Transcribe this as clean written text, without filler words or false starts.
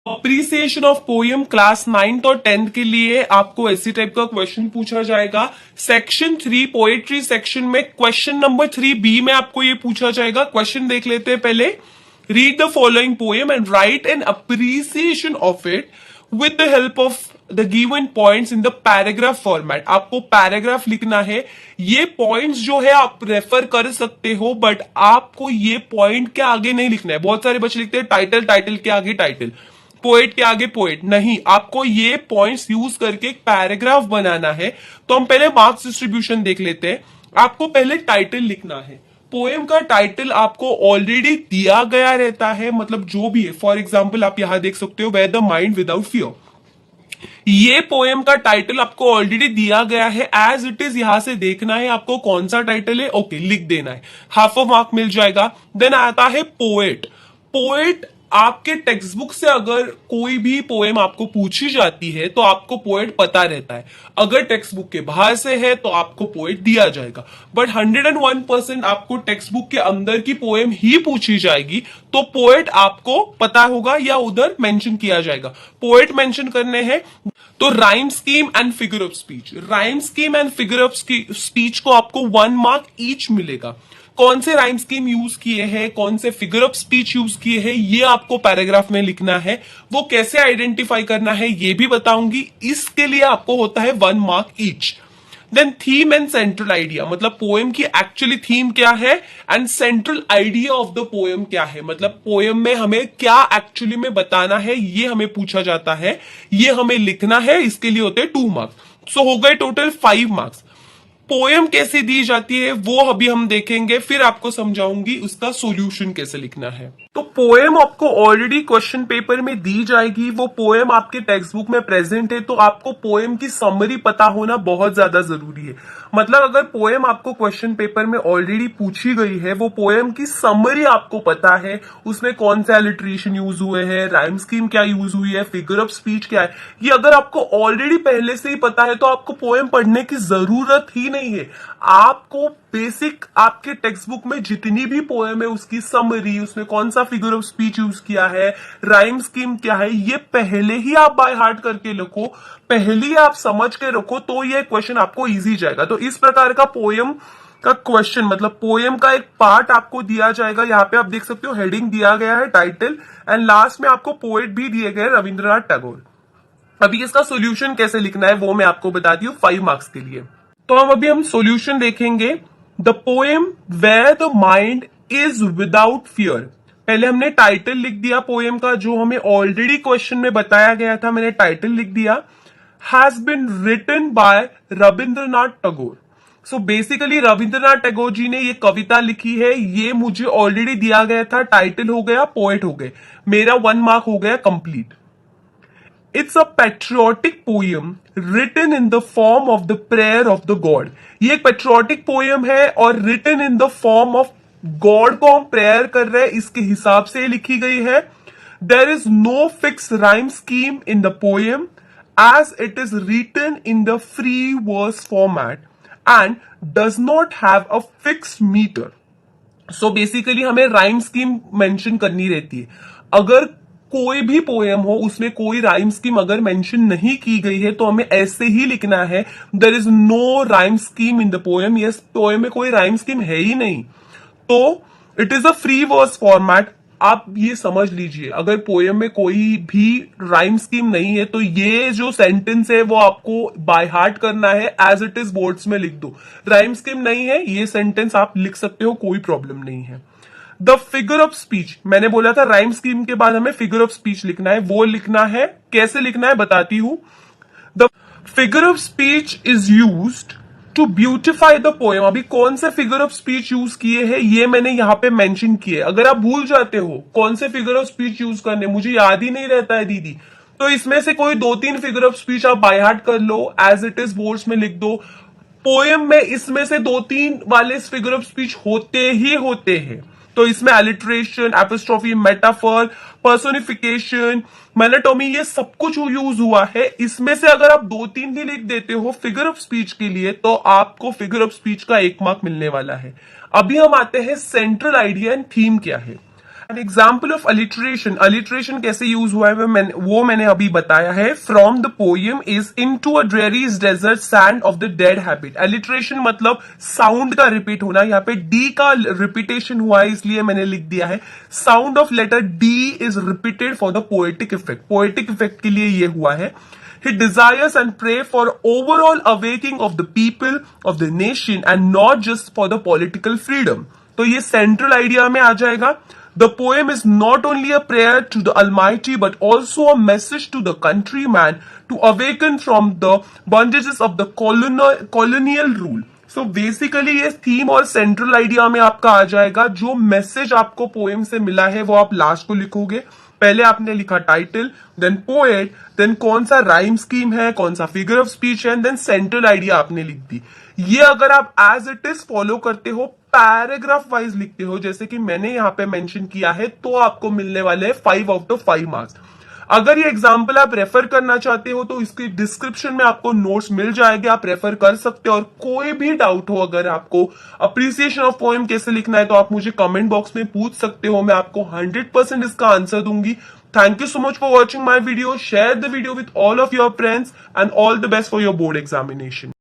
Appreciation of poem class 9th और 10th के लिए आपको ऐसी टाइप का क्वेश्चन पूछा जाएगा। सेक्शन 3 पोएट्री सेक्शन में क्वेश्चन नंबर 3B में आपको ये पूछा जाएगा। क्वेश्चन देख लेते हैं पहले। Read the following poem and right an appreciation of it with the help of the given points in the paragraph format. आपको पैराग्राफ लिखना है। ये पॉइंट्स जो है आप रेफर कर सकते हो, बट आपको ये पॉइंट के आगे नहीं लिखना है। बहुत सारे बच्चे लिखते हैं टाइटल, टाइटल के आगे टाइटल, पोएट के आगे पोएट। नहीं, आपको ये पॉइंट्स यूज करके एक पैराग्राफ बनाना है। तो हम पहले मार्क्स डिस्ट्रीब्यूशन देख लेते हैं। आपको पहले टाइटल लिखना है। पोएम का टाइटल आपको ऑलरेडी दिया गया रहता है, मतलब जो भी है। फॉर एग्जाम्पल आप यहां देख सकते हो, where the mind without fear. ये पोएम का टाइटल आपको ऑलरेडी दिया गया है एज इट इज। यहां से देखना है आपको कौन सा टाइटल है, ओके लिख देना है, हाफ ऑफ मार्क मिल जाएगा। देन आता है पोएट। पोएट आपके टेक्स्ट बुक से अगर कोई भी पोएम आपको पूछी जाती है तो आपको पोएट पता रहता है। अगर टेक्स्ट बुक के बाहर से है तो आपको पोएट दिया जाएगा, बट 101% आपको टेक्स्ट बुक के अंदर की पोएम ही पूछी जाएगी तो पोएट आपको पता होगा या उधर मेंशन किया जाएगा। पोएट मेंशन करने हैं तो rhyme scheme and figure of speech. Rhyme scheme and figure of speech को आपको 1 मार्क ईच मिलेगा। कौन से राइम स्कीम यूज किए हैं, कौन से फिगर ऑफ स्पीच यूज किए हैं, ये आपको पैराग्राफ में लिखना है। वो कैसे आइडेंटिफाई करना है ये भी बताऊंगी। इसके लिए आपको होता है 1 mark each. Then theme and central idea, मतलब पोएम की एक्चुअली थीम क्या है and central idea of the poem क्या है, मतलब पोएम में हमें क्या एक्चुअली में बताना है ये हमें पूछा जाता है। ये हमें लिखना है, इसके लिए होते हैं 2 मार्क्स। सो हो गए टोटल 5 मार्क्स। पोएम कैसे दी जाती है वो अभी हम देखेंगे, फिर आपको समझाऊंगी उसका सॉल्यूशन कैसे लिखना है। तो पोएम आपको ऑलरेडी क्वेश्चन पेपर में दी जाएगी। वो पोएम आपके टेक्स्ट बुक में प्रेजेंट है, तो आपको पोएम की समरी पता होना बहुत ज्यादा जरूरी है। मतलब अगर पोएम आपको क्वेश्चन पेपर में ऑलरेडी पूछी गई है, वो पोएम की समरी आपको पता है, उसमें कौन से अलिट्रेशन यूज हुए हैं, राइम स्कीम क्या यूज हुई है, फिगर ऑफ स्पीच क्या है, ये अगर आपको ऑलरेडी पहले से ही पता है तो आपको पोएम पढ़ने की जरूरत ही नहीं है। आपको बेसिक आपके टेक्स्ट बुक में जितनी भी पोएम है उसकी समरी, उसमें कौन सा फिगर ऑफ स्पीच यूज किया है, राइम स्कीम क्या है, ये पहले ही आप बाय हार्ट करके रखो, पहले ही आप समझ के रखो, तो ये क्वेश्चन आपको इजी जाएगा। तो इस प्रकार का पोएम का क्वेश्चन, मतलब पोएम का एक पार्ट आपको दिया जाएगा। यहाँ पे आप देख सकते हो हेडिंग दिया गया है, टाइटल, एंड लास्ट में आपको पोएट भी दिए गए रविंद्रनाथ टैगोर। अभी इसका सोल्यूशन कैसे लिखना है वो मैं आपको बताती हूँ 5 मार्क्स के लिए। तो हम सॉल्यूशन देखेंगे। The poem where the mind is without fear. पहले हमने टाइटल लिख दिया पोएम का, जो हमें ऑलरेडी क्वेश्चन में बताया गया था, मैंने टाइटल लिख दिया। Has been written by Rabindranath Tagore. So basically Rabindranath Tagore ji ने ये कविता लिखी है, ये मुझे ऑलरेडी दिया गया था। टाइटल हो गया, पोएट हो गए, मेरा 1 मार्क हो गया complete. It's a patriotic poem written in the form of the prayer of the God. ये एक पेट्रियोटिक पोएम है और written in the form of God को हम प्रेयर कर रहे हैं, इसके हिसाब से लिखी गई है। There is no fix rhyme scheme in the poem as it is written in the free verse format and does not have a fixed metre. So basically हमें राइम स्कीम मेंशन करनी रहती है। अगर कोई भी पोएम हो उसमें कोई राइम स्कीम अगर मेंशन नहीं की गई है तो हमें ऐसे ही लिखना है, there is no rhyme scheme in the poem. Yes, poem में कोई राइम स्कीम है ही नहीं, तो it is a free verse format. आप ये समझ लीजिए, अगर पोएम में कोई भी राइम स्कीम नहीं है तो ये जो सेंटेंस है वो आपको बाय हार्ट करना है, एज इट इज बोर्ड्स में लिख दो। राइम स्कीम नहीं है, ये सेंटेंस आप लिख सकते हो, कोई प्रॉब्लम नहीं है। द फिगर ऑफ स्पीच, मैंने बोला था राइम स्कीम के बाद हमें फिगर ऑफ स्पीच लिखना है, वो लिखना है। कैसे लिखना है बताती हूं। The figure of speech is used to beautify the poem. अभी कौन से फिगर ऑफ स्पीच यूज किए हैं ये मैंने यहां पे मेंशन किए। अगर आप भूल जाते हो कौन से फिगर ऑफ स्पीच यूज करने, मुझे याद ही नहीं रहता है दीदी, तो इसमें से कोई 2-3 फिगर ऑफ स्पीच आप बाय हार्ट कर लो, एज इट इज बोर्ड्स में लिख दो। पोएम में इसमें से 2-3 वाले फिगर ऑफ स्पीच होते ही होते हैं। तो इसमें एलिट्रेशन, एपिस्ट्रोफी, मेटाफर, पर्सोनिफिकेशन, मेनाटोमी, ये सब कुछ यूज हुआ है। इसमें से अगर आप 2-3 भी लिख देते हो फिगर ऑफ स्पीच के लिए तो आपको फिगर ऑफ स्पीच का 1 मार्क मिलने वाला है। अभी हम आते हैं सेंट्रल आइडिया एंड थीम क्या है। An example of alliteration, alliteration कैसे यूज हुआ है वो मैंने अभी बताया है. From the poem is into a dreary's desert sand of the dead habit. Alliteration मतलब साउंड का रिपीट होना. यहाँ पे डी का रिपीटेशन हुआ है इसलिए मैंने लिख दिया है sound of letter D is repeated for the poetic effect. Poetic effect के लिए ये हुआ है. He desires and pray for overall awakening of the people of the nation and not just for the political freedom. तो ये central idea में आ जाएगा. The poem is not only a prayer to the Almighty but also a message to the countryman to awaken from the bondages of the colonial rule. So basically ये theme और central idea में आपका आ जाएगा. जो message आपको poem से मिला है वो आप लास्ट को लिखोगे. पहले आपने लिखा टाइटल, देन पोएट, देन कौन सा राइम स्कीम है, कौन सा फिगर ऑफ स्पीच है, देन सेंट्रल आइडिया आपने लिख दी. ये अगर आप एज इट इज फॉलो करते हो, पैराग्राफ वाइज लिखते हो जैसे कि मैंने यहाँ पे मेंशन किया है, तो आपको मिलने वाले हैं 5 आउट ऑफ 5 मार्क्स. अगर ये एग्जाम्पल आप रेफर करना चाहते हो तो इसकी डिस्क्रिप्शन में आपको नोट्स मिल जाएंगे, आप रेफर कर सकते हो. और कोई भी डाउट हो, अगर आपको अप्रिसिएशन ऑफ पोएम कैसे लिखना है तो आप मुझे कमेंट बॉक्स में पूछ सकते हो. मैं आपको 100% इसका आंसर दूंगी. Thank you so much for watching my video. Share the video with all of your friends and all the best for your board examination.